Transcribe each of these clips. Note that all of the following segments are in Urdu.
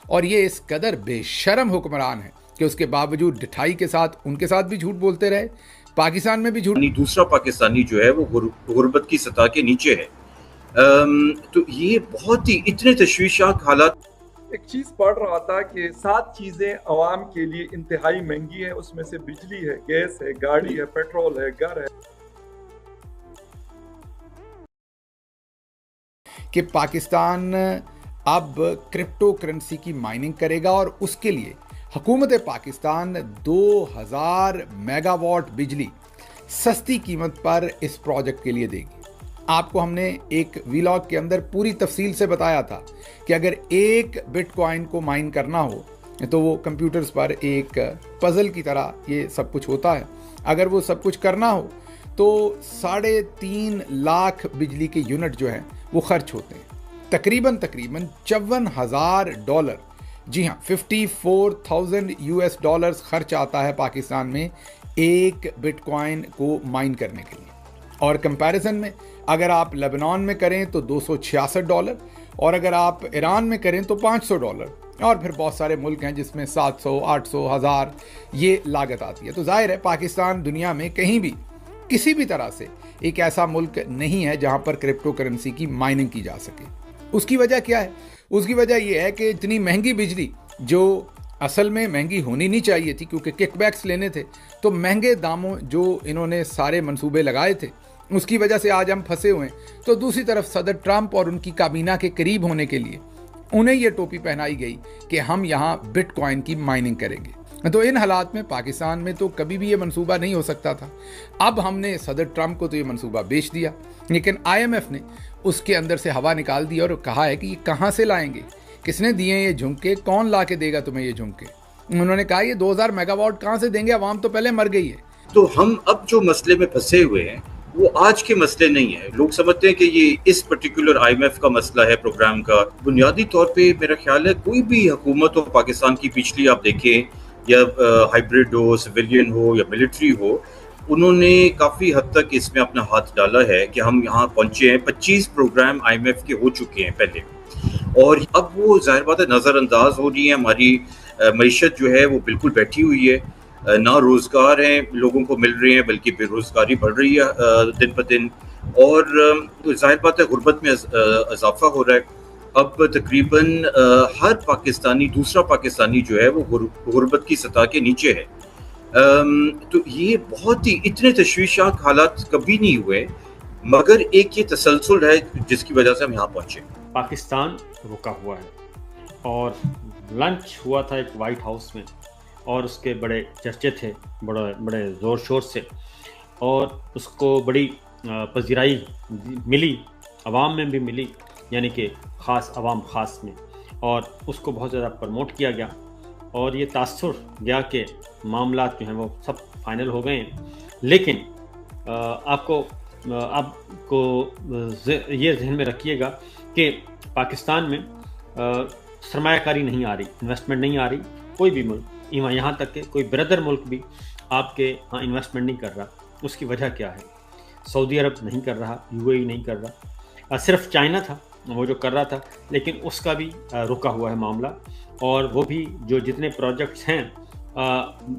اور یہ اس قدر بے شرم حکمران ہے کہ اس کے باوجود ڈٹھائی کے ساتھ ان کے ساتھ بھی جھوٹ بولتے رہے، پاکستان میں بھی جھوٹ. دوسرا پاکستانی جو ہے وہ غربت کی سطح کے نیچے ہے. تو یہ بہت ہی اتنے تشویشناک حالات. ایک چیز پڑھ رہا تھا کہ 7 چیزیں عوام کے لیے انتہائی مہنگی ہیں، اس میں سے بجلی ہے، گیس ہے، گاڑی ہے، پیٹرول ہے، گھر ہے. کہ پاکستان اب کرپٹو کرنسی کی مائننگ کرے گا اور اس کے لیے حکومت پاکستان 2000 میگا واٹ بجلی سستی قیمت پر اس پروجیکٹ کے لیے دے گی. آپ کو ہم نے ایک ویلاگ کے اندر پوری تفصیل سے بتایا تھا کہ اگر ایک بٹ کوائن کو مائن کرنا ہو تو وہ کمپیوٹرز پر ایک پزل کی طرح یہ سب کچھ ہوتا ہے. اگر وہ سب کچھ کرنا ہو تو 3.5 لاکھ بجلی کے یونٹ جو ہیں وہ خرچ ہوتے ہیں. تقریباً $54,000، جی ہاں $54,000 خرچ آتا ہے پاکستان میں ایک بٹ کوائن کو مائن کرنے کے لیے. اور کمپیریزن میں اگر آپ لبنان میں کریں تو $266، اور اگر آپ ایران میں کریں تو $500، اور پھر بہت سارے ملک ہیں جس میں 700، 800، 1000 یہ لاگت آتی ہے. تو ظاہر ہے پاکستان دنیا میں کہیں بھی کسی بھی طرح سے ایک ایسا ملک نہیں ہے جہاں پر کرپٹو کرنسی کی مائننگ کی جا سکے. اس کی وجہ کیا ہے؟ اس کی وجہ یہ ہے کہ اتنی مہنگی بجلی جو اصل میں مہنگی ہونی نہیں چاہیے تھی کیونکہ کک بیکس لینے تھے، تو مہنگے داموں جو انہوں نے سارے منصوبے لگائے تھے اس کی وجہ سے آج ہم پھنسے ہوئے ہیں. تو دوسری طرف صدر ٹرمپ اور ان کی کابینہ کے قریب ہونے کے لیے انہیں یہ ٹوپی پہنائی گئی کہ ہم یہاں بٹ کوائن کی مائننگ کریں گے. تو ان حالات میں پاکستان میں تو کبھی بھی یہ منصوبہ نہیں ہو سکتا تھا. اب ہم نے صدر ٹرمپ کو تو یہ منصوبہ بیچ دیا، لیکن IMF نے اس کے اندر سے ہوا نکال دی اور کہا ہے کہ یہ کہاں سے لائیں گے، کس نے دیے یہ جھمکے، کون لا کے دے گا تمہیں یہ جھمکے. انہوں نے کہا یہ 2000 میگا واٹ کہاں سے دیں گے، عوام تو پہلے مر گئی ہے. تو ہم اب جو مسئلے میں پھنسے ہوئے ہیں وہ آج کے مسئلے نہیں ہیں. لوگ سمجھتے ہیں کہ یہ اس پرٹیکولر IMF کا مسئلہ ہے پروگرام کا. بنیادی طور پہ میرا خیال ہے کوئی بھی حکومت ہو پاکستان کی پچھلی آپ دیکھیں، یا ہائیبرڈ ہو، سویلین ہو یا ملٹری ہو، انہوں نے کافی حد تک اس میں اپنا ہاتھ ڈالا ہے کہ ہم یہاں پہنچے ہیں. 25 پروگرام IMF کے ہو چکے ہیں پہلے، اور اب وہ ظاہر بات ہے نظر انداز ہو رہی ہے. ہماری معیشت جو ہے وہ بالکل بیٹھی ہوئی ہے، نہ روزگار ہیں لوگوں کو مل رہے ہیں بلکہ بے روزگاری بڑھ رہی ہے دن بہ دن، اور ظاہر بات ہے غربت میں اضافہ ہو رہا ہے. اب تقریباً ہر پاکستانی، دوسرا پاکستانی جو ہے وہ غربت کی سطح کے نیچے ہے. تو یہ بہت ہی اتنے تشویشناک حالات کبھی نہیں ہوئے، مگر ایک یہ تسلسل ہے جس کی وجہ سے ہم یہاں پہنچے. پاکستان رکا ہوا ہے، اور لنچ ہوا تھا ایک وائٹ ہاؤس میں، اور اس کے بڑے چرچے تھے، بڑے زور شور سے، اور اس کو بڑی پذیرائی ملی، عوام میں بھی ملی، یعنی کہ خاص عوام خاص میں، اور اس کو بہت زیادہ پروموٹ کیا گیا، اور یہ تاثر گیا کہ معاملات جو ہیں وہ سب فائنل ہو گئے ہیں. لیکن آپ کو یہ ذہن میں رکھیے گا کہ پاکستان میں سرمایہ کاری نہیں آ رہی، انویسٹمنٹ نہیں آ رہی. کوئی بھی ملک، یہاں تک کہ کوئی بردر ملک بھی آپ کے ہاں انویسٹمنٹ نہیں کر رہا. اس کی وجہ کیا ہے؟ سعودی عرب نہیں کر رہا، UAE نہیں کر رہا، صرف چائنا تھا وہ جو کر رہا تھا، لیکن اس کا بھی رکا ہوا ہے معاملہ. اور وہ بھی جو جتنے پروجیکٹس ہیں،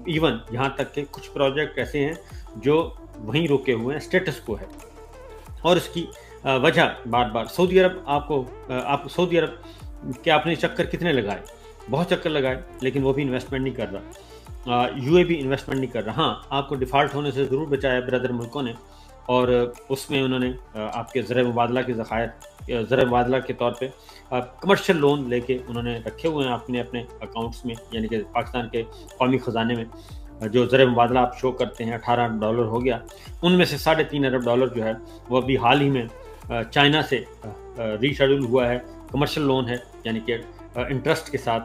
ایون یہاں تک کہ کچھ پروجیکٹ ایسے ہیں جو وہیں رکے ہوئے ہیں، اسٹیٹس کو ہے. اور اس کی وجہ بار بار سعودی عرب، آپ سعودی عرب کے آپ نے چکر کتنے لگائے؟ بہت چکر لگائے، لیکن وہ بھی انویسٹمنٹ نہیں کر رہا. UAE بھی انویسٹمنٹ نہیں کر رہا. ہاں، آپ کو ڈیفالٹ ہونے سے ضرور بچایا برادر ملکوں نے، اور اس میں انہوں نے آپ کے زر مبادلہ کے ذخائر، زر مبادلہ کے طور پہ کمرشل لون لے کے انہوں نے رکھے ہوئے ہیں اپنے اکاؤنٹس میں، یعنی کہ پاکستان کے قومی خزانے میں. جو زر مبادلہ آپ شو کرتے ہیں $18 ہو گیا، ان میں سے $3.5 ارب جو ہے وہ ابھی حال ہی میں چائنا سے ری شیڈول ہوا ہے. کمرشل لون ہے، یعنی کہ انٹرسٹ کے ساتھ،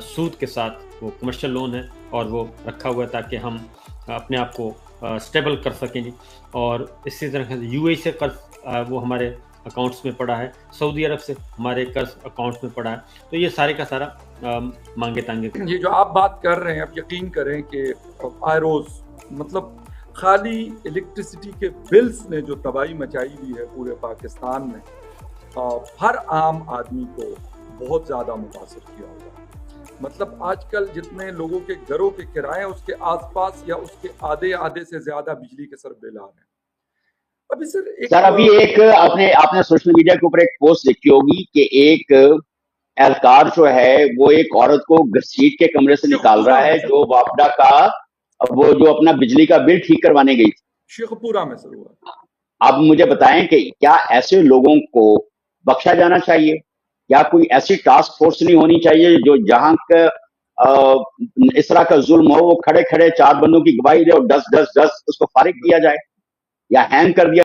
سود کے ساتھ وہ کمرشل لون ہے، اور وہ رکھا ہوا ہے تاکہ ہم اپنے آپ کو سٹیبل کر سکیں جی. اور اسی طرح سے UAE سے قرض وہ ہمارے اکاؤنٹس میں پڑا ہے، سعودی عرب سے ہمارے قرض اکاؤنٹس میں پڑا ہے. تو یہ سارے کا سارا مانگے تانگے. یہ جو آپ بات کر رہے ہیں، آپ یقین کریں کہ آئروز، مطلب خالی الیکٹریسٹی کے بلز نے جو تباہی مچائی ہوئی ہے پورے پاکستان میں، ہر عام آدمی کو بہت زیادہ متاثر کیا ہوگا. مطلب آج کل جتنے لوگوں کے گھروں کے کرائے اس کے آس پاس یا اس کے آدھے سے زیادہ بجلی کے سر بل آ رہے ہیں. ابھی سر ابھی ایک آپ نے سوشل میڈیا کے اوپر ایک پوسٹ دیکھی ہوگی کہ ایک اہلکار جو ہے وہ ایک عورت کو گھسیٹ کے کمرے سے نکال رہا ہے جو واپڈا کا وہ جو اپنا بجلی کا بل ٹھیک کروانے گئی تھی. شیخ پورہ میں سر ہوا. اب مجھے بتائیں کہ کیا ایسے لوگوں کو بخشا جانا چاہیے؟ یا کوئی ایسی ٹاسک فورس نہیں ہونی چاہیے جو جہاں اس طرح کا ظلم ہو وہ کھڑے کھڑے 4 بندوں کی گواہی دے اور 10 اس کو فارغ کیا جائے یا ہینگ کر دیا